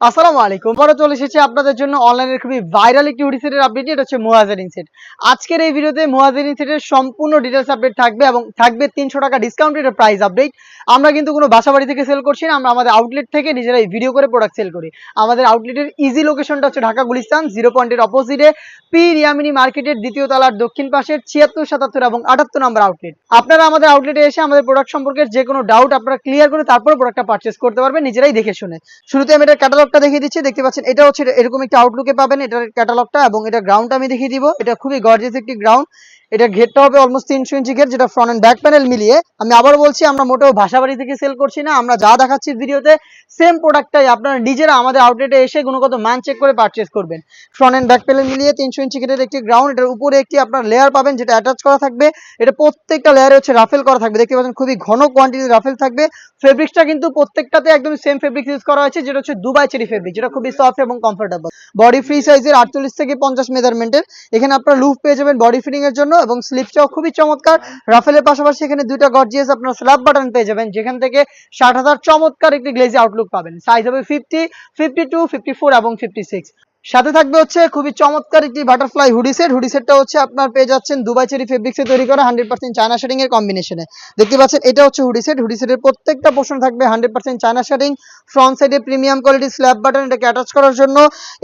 আসসালামু আলাইকুম। আবারও চলে এসেছি আপনাদের জন্য অনলাইনের খুবই ভাইরাল একটি হুডি সেটের আপডেট। এটা হচ্ছে মুয়াজ্জেরিন সেট। আজকের এই ভিডিওতে মুয়াজ্জেরিন সেটের সম্পূর্ণ ডিটেইলস আপডেট থাকবে এবং থাকবে ৩০০ টাকা ডিসকাউন্টেড প্রাইস আপডেট। আমরা কিন্তু কোনো বাসাবাড়ি থেকে সেল করছি না, আমরা আমাদের আউটলেট থেকে নিজেরাই ভিডিও করে প্রোডাক্ট সেল করি। আমাদের আউটলেটের ইজি লোকেশনটা হচ্ছে ঢাকা গুলিস্তান 0 পয়েন্টের অপোজিটে পি রিয়ামিনি মার্কেটের দ্বিতীয় তলার দক্ষিণ পাশের ৭৬, ৭৭ এবং ৭৮ নম্বর আউটলেট। আপনারা আমাদের আউটলেটে এসে আমাদের প্রোডাক্ট সম্পর্কে যে কোনো ডাউট আপনারা ক্লিয়ার করে তারপরে প্রোডাক্টটা পারচেজ করতে পারবেন নিজেরাই দেখে শুনে। শুরুতে আমি এটার ক্যাটালগটা দেখিয়ে দিচ্ছি। দেখতে পাচ্ছেন এটা হচ্ছে এরকম একটা আউটলুকে পাবেন এটার ক্যাটালগটা, এবং এটা গ্রাউন্ডটা আমি দেখিয়ে দিব। এটা খুবই গর্জিয়াস একটি গ্রাউন্ড। এটার ঘেরটা হবে অলমোস্ট ৩০০ ইঞ্চি ঘের, যেটা ফ্রন্ট এন্ড ব্যাক প্যানেল মিলিয়ে। আমি আবার বলছি, আমরা মোটেও ভাষাবাড়ি থেকে সেল করছি না, আমরা যা দেখাচ্ছি ভিডিওতে সেম প্রোডাক্টটাই আপনারা নিজেরা আমাদের আউটলেটে এসে গুণগত মান চেক করে পারচেজ করবেন। ফ্রন্ট এন্ড ব্যাক প্যানেল মিলিয়ে ৩০০ ইঞ্চি ঘেরের একটি গ্রাউন্ড। এটার উপরে একটি আপনার লেয়ার পাবেন যেটা অ্যাটাচ করা থাকবে। এটা প্রত্যেকটা লেয়ারে হচ্ছে রাফেল করা থাকবে। দেখতে পাচ্ছেন খুবই ঘন কোয়ান্টিটির রাফেল থাকবে। ফেব্রিক্সটা কিন্তু প্রত্যেকটাতে একদম সেম ফেব্রিক্স ইউজ করা হয়েছে, যেটা হচ্ছে দুবাই চেরি ফেব্রিক, যেটা খুবই সফট এবং কমফোর্টেবল। বডি ফ্রি সাইজের ৪৮ থেকে ৫০ মেজারমেন্টের। এখানে আপনারা লুফ পেয়ে যাবেন বডি ফিটিং এর জন্য, এবং স্লিপটাও খুবই চমৎকার। রাফেলের পাশাপাশি এখানে দুইটা গর্জিয়াস আপনারা স্ল্যাব বাটন পেয়ে যাবেন, যেখান থেকে ৬০,০০০ চমৎকার একটি গ্লেজি আউটলুক পাবেন। সাইজ হবে 50, 52, 54 এবং 56। সাথে থাকবে হচ্ছে খুবই চমৎকার একটি বাটারফ্লাই হুডি সেট। হুডি সেটটা হচ্ছে আপনার পেয়ে যাচ্ছেন দুবাই চেরি ফেব্রিক্সে তৈরি করা 100% চায়না শেডিং এর কম্বিনেশনে। দেখতে পাচ্ছেন এটা হচ্ছে হুডি সেট। হুডি সেটের প্রত্যেকটা পোর্শন থাকবে 100% চায়না শেডিং। ফ্রন্ট সাইডে প্রিমিয়াম কোয়ালিটির স্ল্যাব বাটন এটাকে অ্যাটাচ করার জন্য।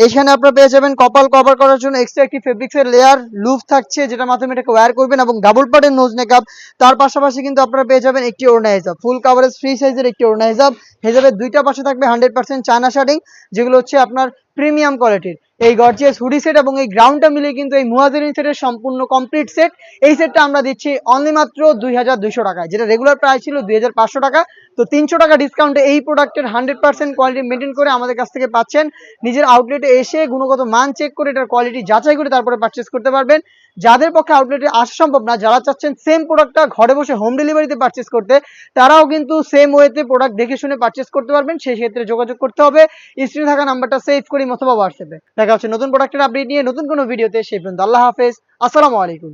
এখানে আপনারা পেয়ে যাবেন কপাল কভার করার জন্য এক্সট্রা একটি ফেব্রিক্সের লেয়ার লুফ থাকছে, যেটার মাধ্যমে এটাকে ওয়্যার করবেন, এবং ডাবল পার্টের নোজ নেকআপ। তার পাশাপাশি কিন্তু আপনারা পেয়ে যাবেন একটি ওড়না হিজাব, ফুল কাভারেজ ফ্রি সাইজের একটি ওড়না হিজাব। হিজাবের দুইটা পাশে থাকবে 100% চায়না শেডিং, যেগুলো হচ্ছে আপনার প্রিমিয়াম কোয়ালিটির। এই গর্জিয়াস হুডি সেট এবং এই গ্রাউন্ডটা মিলিয়ে কিন্তু এই মুয়াজ্জেরিন সেটের সম্পূর্ণ কমপ্লিট সেট। এই সেটটা আমরা দিচ্ছি অনলি মাত্র ২২০০ টাকায়, যেটা রেগুলার প্রাইস ছিল ২৫০০ টাকা। তো ৩০০ টাকা ডিসকাউন্টে এই প্রোডাক্টের 100% কোয়ালিটি মেনটেন করে আমাদের কাছ থেকে পাচ্ছেন। নিজের আউটলেটে এসে গুণগত মান চেক করে এটার কোয়ালিটি যাচাই করে তারপরে পারচেস করতে পারবেন। যাদের পক্ষে আউটলেটে আসা সম্ভব না, যারা চাচ্ছেন সেম প্রোডাক্টটা ঘরে বসে হোম ডেলিভারিতে পারচেস করতে, তারাও কিন্তু সেম ওয়েতে প্রোডাক্ট দেখে শুনে পারচেস করতে পারবেন। সেই ক্ষেত্রে যোগাযোগ করতে হবে স্ক্রিনে থাকা নাম্বারটা সেভ করি অথবা হোয়াটসঅ্যাপে। দেখা হচ্ছে নতুন প্রোডাক্টের আপডেট নিয়ে নতুন কোনো ভিডিওতে। সেই পর্যন্ত আল্লাহ হাফেজ, আসসালামু আলাইকুম।